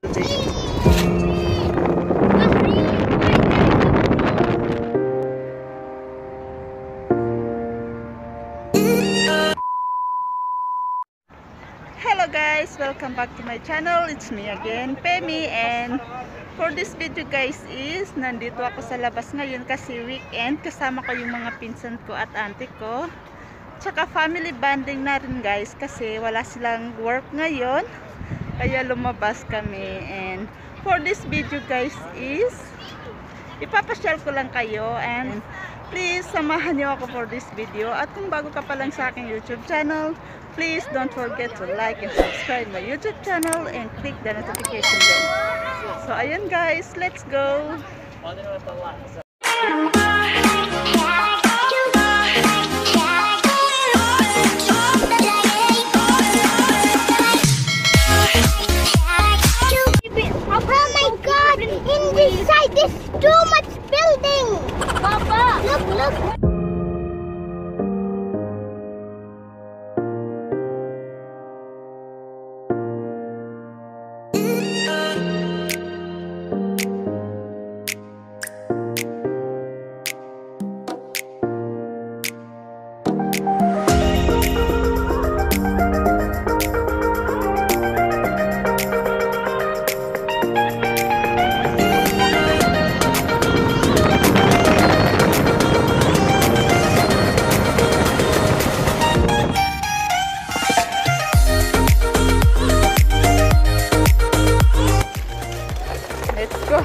Hello guys, welcome back to my channel. It's me again, Pemi, and for this video guys is nandito ako sa labas ngayon kasi weekend. Kasama ko yung mga pinsan ko at auntie ko. Tsaka family bonding na rin guys kasi wala silang work ngayon. Kaya lumabas kami, and for this video guys is ipapasyal ko lang kayo, and please samahan niyo ako for this video. At kung bago ka pa lang sa aking YouTube channel, please don't forget to like and subscribe my YouTube channel and click the notification bell. So ayun guys, let's go! Oh my God! In this side there's too much building! Papa! Look!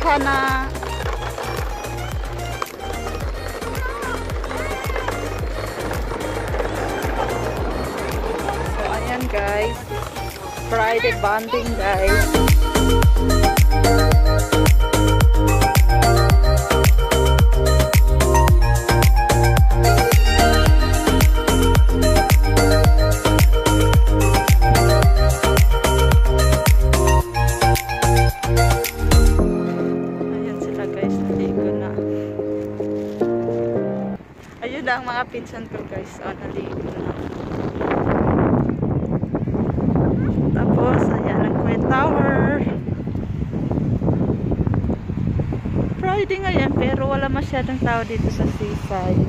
Hana. So ayan guys, Friday bonding guys. Ayun ang mga pinsan ko guys, naligo na. Tapos ayan ang Kuwait Tower. Friday ngayon pero wala masyadong tao dito sa seaside.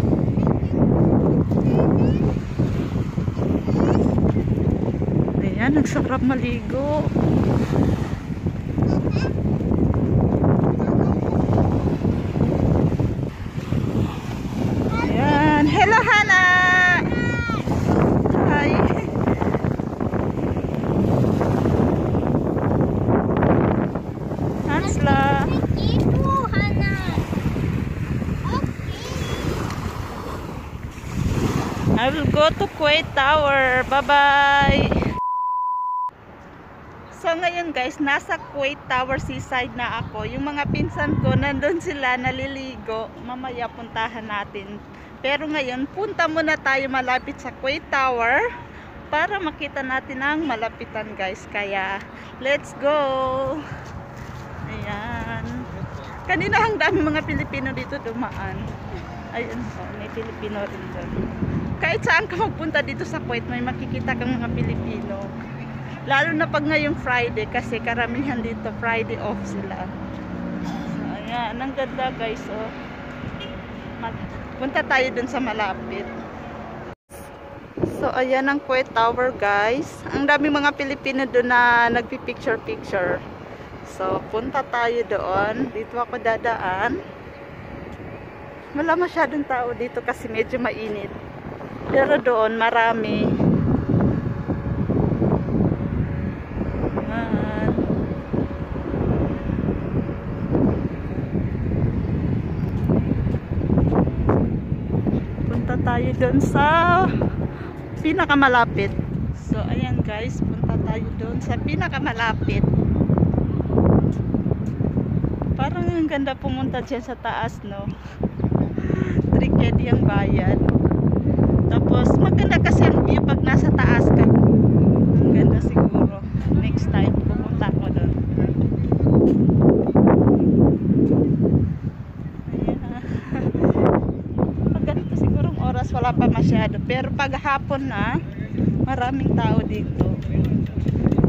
Ayan, nagsarap maligo. Hello, Hana! Hi! Hansla! I will go to Kuwait Tower. Bye-bye! So ngayon guys, nasa Kuwait Tower seaside na ako. Yung mga pinsan ko, nandun sila naliligo. Mamaya puntahan natin. Pero ngayon, punta muna tayo malapit sa Kuwait Tower para makita natin ang malapitan guys. Kaya, let's go! Ayan. Kanina ang dami mga Pilipino dito dumaan. Ayun, may Pilipino rin doon. Kahit saan ka magpunta dito sa Kuwait, may makikita kang mga Pilipino. Lalo na pag ngayong Friday kasi karamihan dito Friday off sila. So, ayan. Ang ganda guys, oh. Punta tayo dun sa malapit. So, ayan ang Kuwait Tower, guys. Ang dami mga Pilipino doon na nagpipicture-picture. So, punta tayo doon. Dito ako dadaan. Wala masyadong tao dito kasi medyo mainit. Pero doon, marami. Tayo doon sa pinakamalapit. So ayan guys, punta tayo doon sa pinakamalapit. Parang ang ganda pumunta dyan sa taas, no? Trikedi ang bayan. Tapos maganda kasi ang view pag nasa taas ka. Ang ganda siguro. Next time pupunta ko doon. Wala pa masyado, pero pag hapon na maraming tao dito,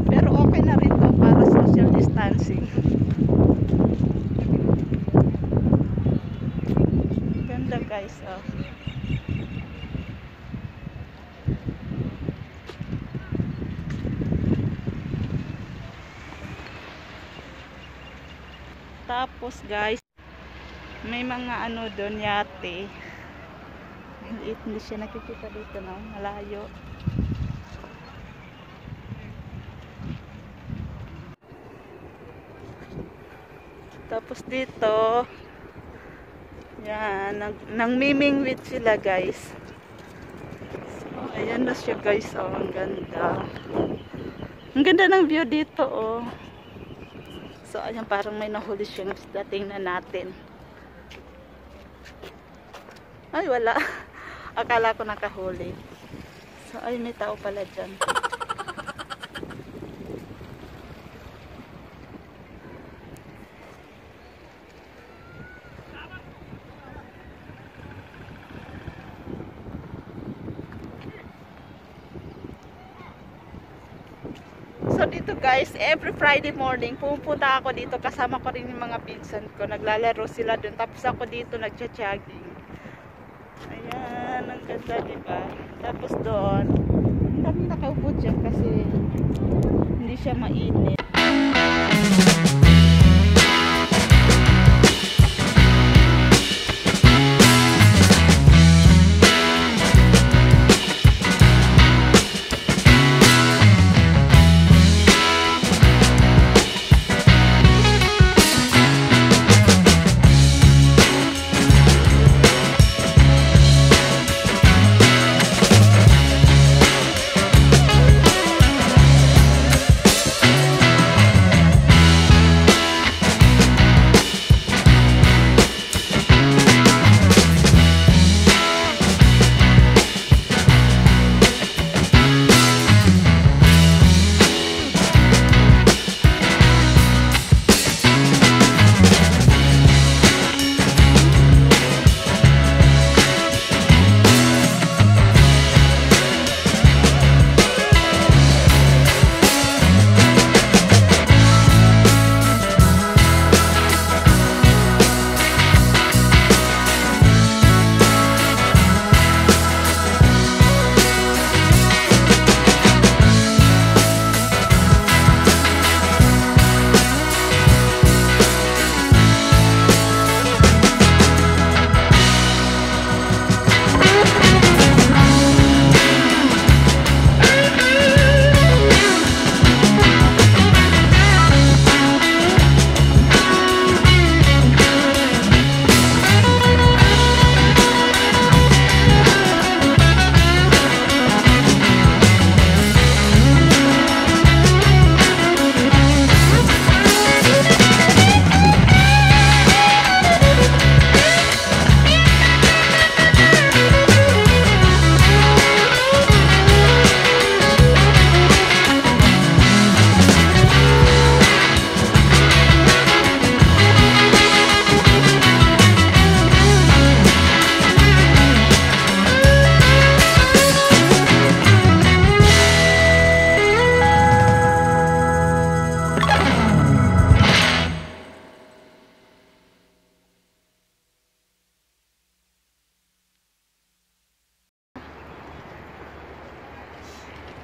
pero okay na rin to para sa social distancing. Ganda guys, oh. Tapos guys, may mga ano doon, yate. Hindi siya nakikita dito, no? Malayo. Tapos dito, yan, nang-mimingwit sila guys. So, ayan na siya guys, oh, ang ganda. Ang ganda ng view dito, oh. So, ayan, parang may nahuli siyang isda. Tingnan natin. Ay, wala. Akala ko nakahuli. So, ay, may tao pala dyan. So dito guys, every Friday morning pupunta ako dito, kasama ko rin yung mga pinsan ko, naglalaro sila dun, tapos ako dito nagcha-jogging. Ayan, ang ganda diba? Tapos doon, ang dami nakaupo dyan kasi hindi siya mainit.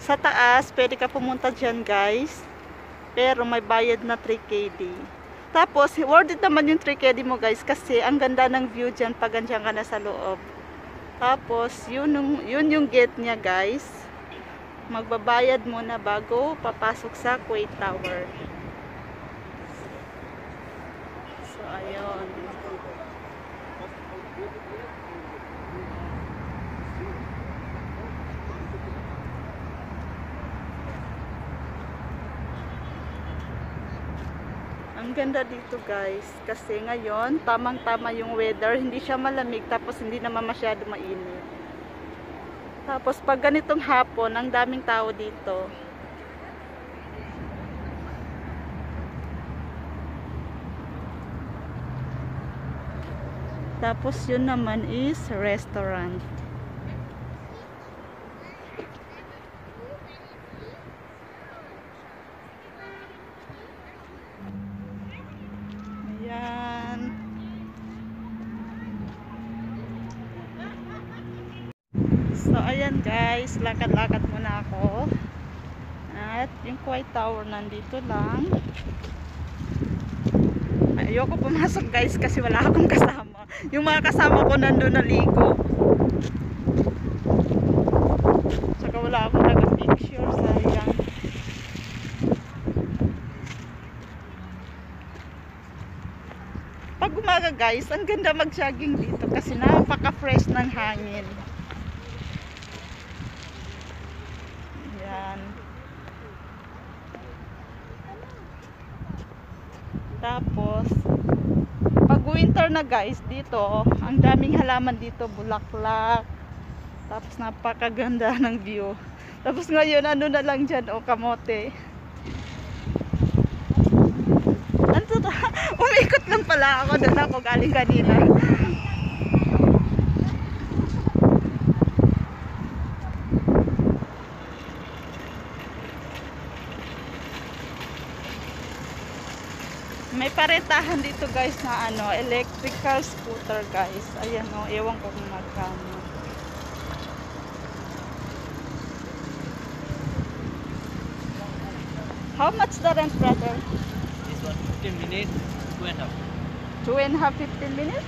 Sa taas, pwede ka pumunta dyan guys. Pero may bayad na 3KD. Tapos, worth it naman yung 3KD mo guys. Kasi ang ganda ng view dyan pag andyan ka na sa loob. Tapos, yun yung gate niya guys. Magbabayad muna bago papasok sa Kuwait Tower. So, ayun. Ang ganda dito guys, kasi ngayon tamang-tama yung weather, hindi siya malamig tapos hindi naman masyado mainit. Tapos pag ganitong hapon, ang daming tao dito. Tapos yun naman is restaurant. So ayan guys, lakad-lakad muna ako. At yung White Tower nandito lang. Ayoko pumasok guys kasi wala akong kasama. Yung mga kasama ko nandun naligo. Saka wala akong nag-picture, sayang. Pag umaga guys, ang ganda mag-jogging dito kasi napaka-fresh ng hangin. Yan. Tapos, pag winter na guys, dito, ang daming halaman dito, bulaklak. Tapos napakaganda ng view. Tapos ngayon, ano na lang dyan, o kamote. Umikot lang pala ako, doon ako galing kanina. May parentahan dito guys na ano, electrical scooter guys. Ayan o, ewan ko kung magkano. How much the rent, brother? This one 15 minutes, 2.5. 2.5, 15 minutes?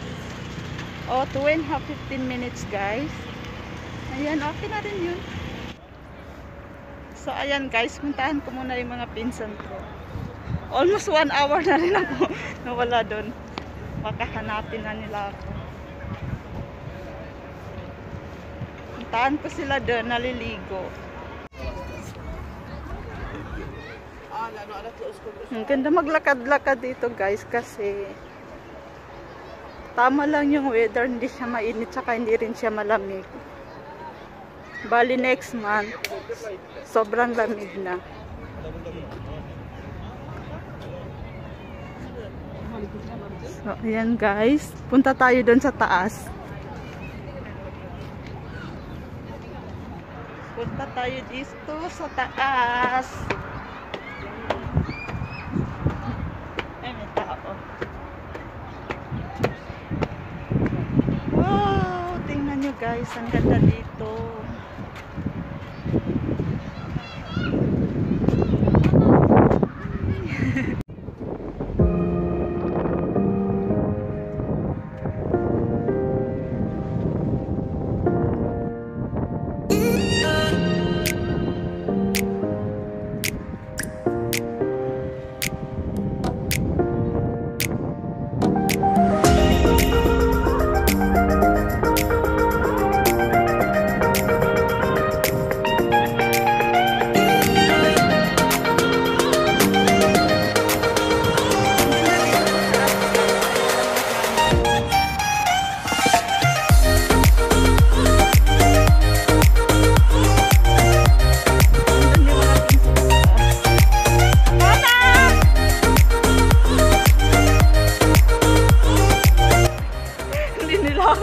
O, 2.5, 15 minutes guys. Ayan, okay na rin yun. So, ayan guys, puntahan ko muna yung mga pinsan ko. Almost 1 hour na rin ako nawala doon. Baka hanapin na nila ako. Puntahan ko sila doon, naliligo. Ang ganda maglakad-lakad dito guys kasi tama lang yung weather, hindi siya mainit saka hindi rin siya malamig. Bali next month sobrang lamig na. So ayan guys, punta tayo doon sa taas. Punta tayo dito sa taas. Wow, tingnan nyo guys, ang ganda dito.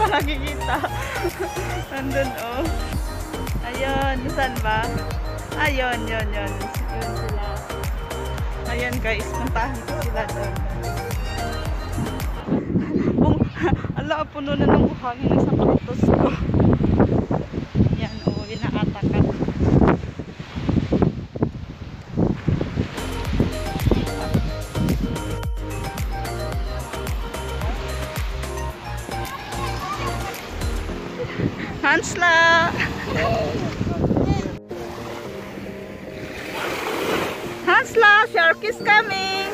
Nakikita. Nandun oh. Ayun, saan ba? Ayun, yun sila. Ayun guys, puntahan ko sila doon. Ala, puno na ng buhangin sa sapatos ko. Yan oh, inaatakan. Hansla! Hansla! Shark is coming!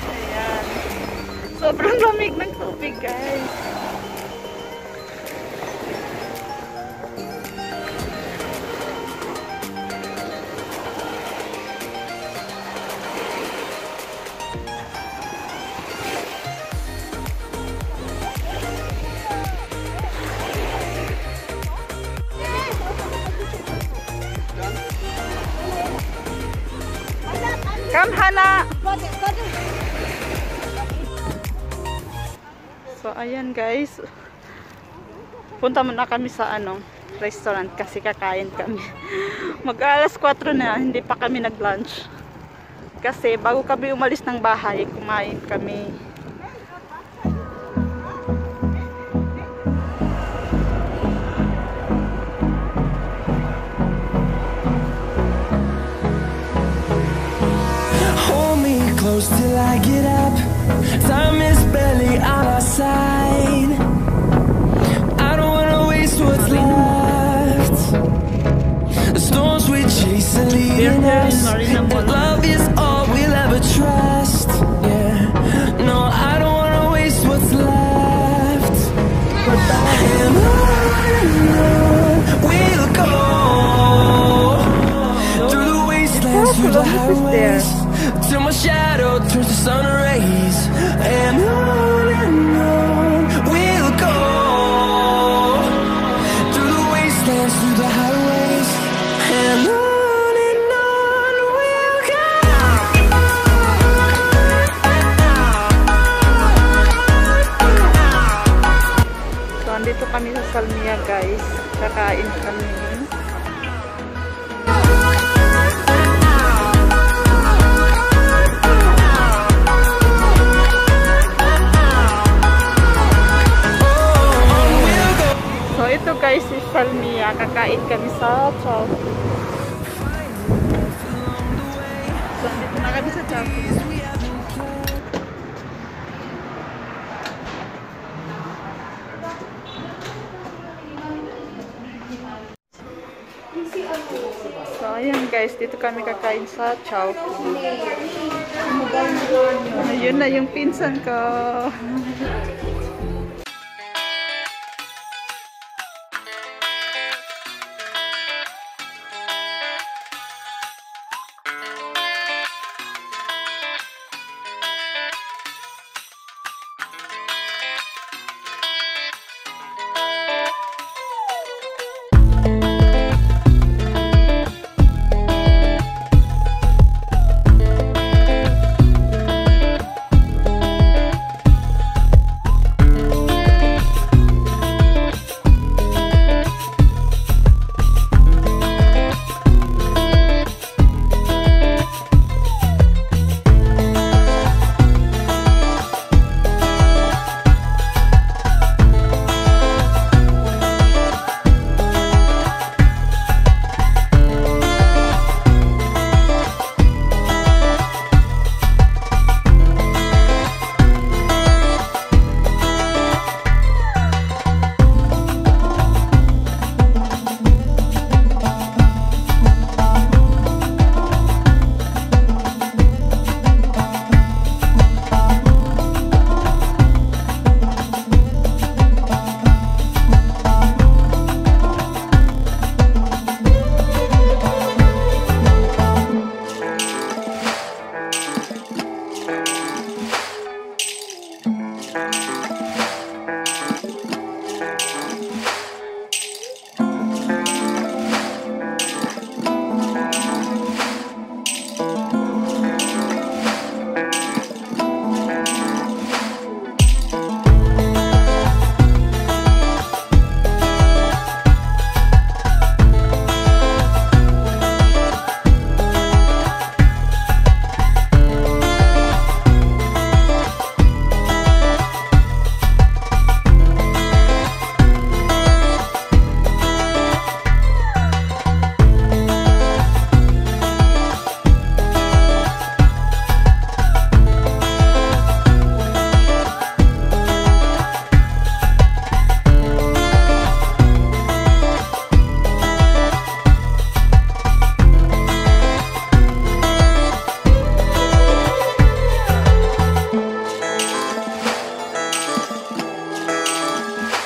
Ayan. Sobrang lamig ng tubig guys. Come, Hana! So, ayan guys. Punta muna kami sa restaurant kasi kakain kami. Mag-alas 4 na, hindi pa kami nag-lunch. Kasi bago kami umalis ng bahay, kumain kami. Hold me close till I get up. Time is barely on our side. I don't wanna waste what's left. The storms we chase are leading us, and love is all we'll ever trust. Yeah, no, I don't wanna waste what's left. And on we'll go, through the wastelands, through the highways, till my shadow turns to sun rays. And on we'll go, through the wastelands, through the highways, and on we'll go. So, andito kami sa Salmia, guys. Kakain kami. So, ito guys is Salmia. Kakain kami sa Chowking. So, andito na kami sa Chowking. So, ayan guys, dito kami kakain sa Chowking. Ayun na yung pinsan ko.